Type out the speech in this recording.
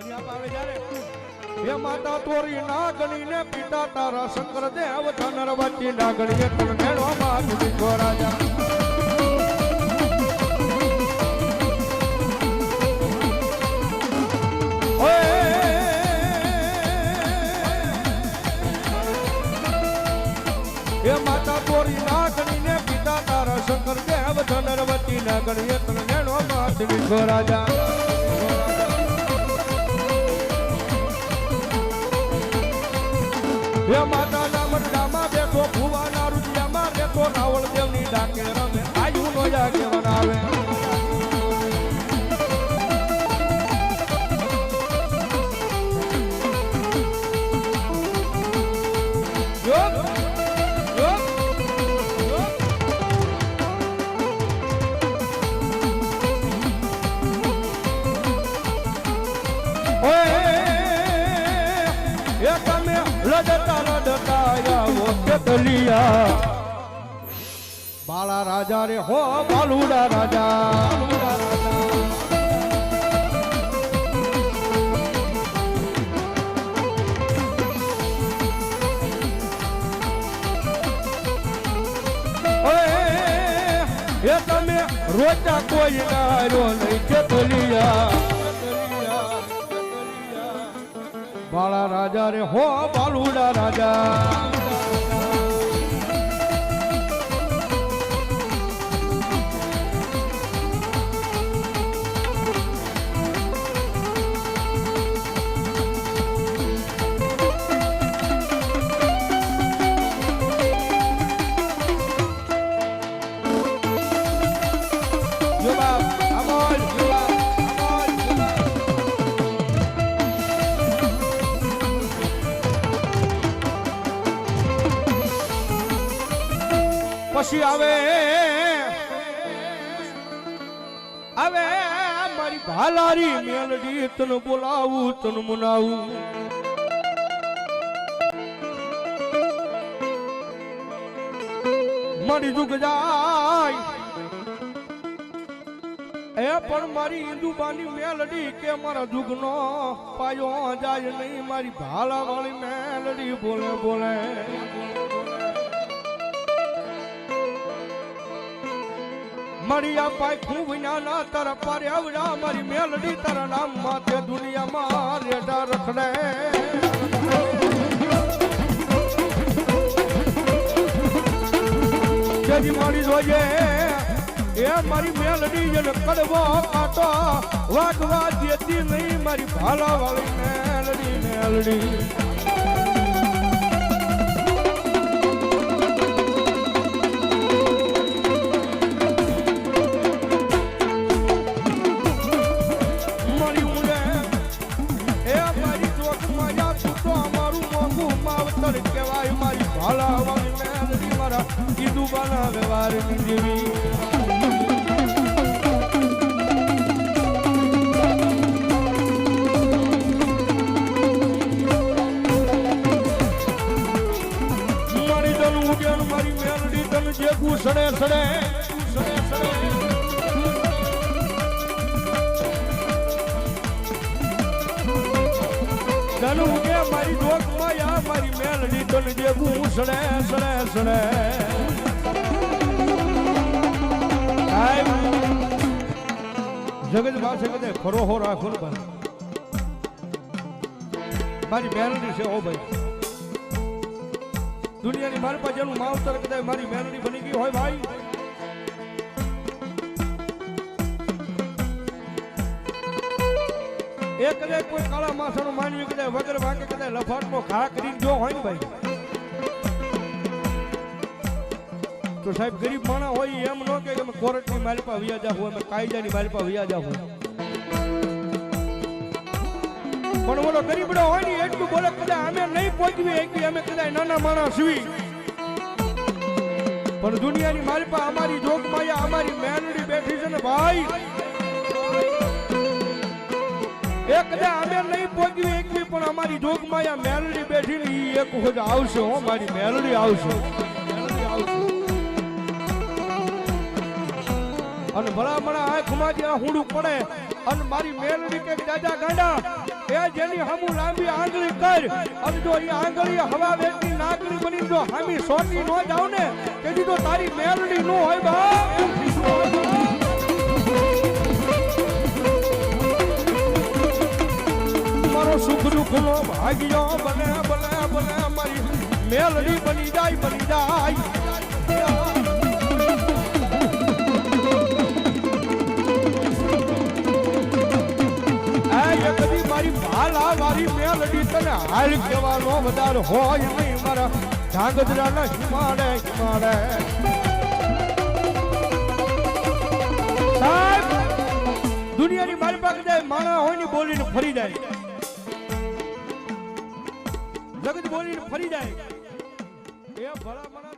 હે માતા તોરી નાગણી ને પિતા તારા શંકર દેવ ધનરવતી નાગણી તને મેળવા માં દીધો રાજા હે માતા તોરી નાગણી ને પિતા તારા શંકર દેવ ધનરવતી નાગણી તને મેળવા માં દીધો રાજા હે માતા ના મંડામાં બેઠો ભુવાના રૂપિયામાં બેઠો રાવળ દેવની ડાકે રમે આયુ નો જાગે બનાવે બાળા રાજા રે હો બાલુડા રાજા એ તમે રોજા કોઈ નારો નહીં ચતલિયા બાળા રાજા રે હો બાલુડા રાજા પછી આવે મારી ભાલારી મેલડી તને બોલાવું તને મનાવું મારી દુઃખ જાય એ પણ મારી હિન્દુબાની મેલડી કે મારા દુઃખ નો પાયો જાય નહીં મારી ભાલા વાળી મેલડી બોલે બોલે મારી આ પાય ખૂબ ના તારા પારે આવડા મારી મેલડી તારા નામ માથે દુનિયામાં રેડા રખડે જેજી મારી જોઈએ એ મારી મેલડી જેને કડવો કાંટો વાગવા દેતી નહીં મારી ભાલા વાળી મેલડી મેલડી કેવાય મારી ભાલા વાળી મેલડી મારા કીધું બાના વ્યવહાર જેવી મારી તન ઉડ્યા મારી મેલડી તન જે સડે સડે તન ઉડ્યા મારી ડોક માયા મારી મેલડી તન જે સડે સડે સડે જગત પાસે કદે ખરો હો રાખો ને ભાઈ મારી મેલડી છે હો ભાઈ દુનિયાની મારી પાસે જેનું માવતર કદાચ મારી મેલડી બની ગઈ હોય ભાઈ એ કદાચ કોઈ કાળા માથાનું માનવી કદાચ વગર વાંકે કદાચ લફાટનો ઘા કરીને જો હોય ને ભાઈ તો સાહેબ ગરીબ માણસ હોય એમ ન કે અમે કોર્ટની માલિપા વ્યાજ આવું અમે કાયદાની માલિપા વ્યાજ આવું પણ ઓલો ગરીબડો હોય ને એટલું બોલે કદાચ અમે નહીં પહોંચવી એકવી અમે કદાચ નાના માણસ છી પણ દુનિયાની માલિપા અમારી જોગમાયા અમારી મેલડી બેઠી છે ને ભાઈ એક કદાચ અમે નહીં પહોંચવી એકવી પણ અમારી જોગમાયા મેલડી બેઠી ને એક વખત આવશે હો મારી મેલડી આવશે અને ભલા ભલા આંખમાં જ્યાં હુંડું પડે અને મારી મેલડી કે દાદા ગાંડા એ જેની હમુ લાંબી આંગળી કર અને જો એ આંગળી હવા વેગની નાગરી બની જો હામી સોટી નો જાવ ને તેથી તો તારી મેલડી નો હોય બા મારો સુખ દુઃખ નો ભાગ્યો બને બને બને મારી મેલડી બની જાય કદી મારી ભાલા મારી મેલડી તને હાલ કહેવાનો વધારે હોય નહીં મારા ધાંગધ્રાના હિમાડે હિમાડે સાહેબ દુનિયાની મારી પાસે જાય માણા હોય ને બોલીને ફરી જાય જગત બોલીને ફરી જાય એ ભલા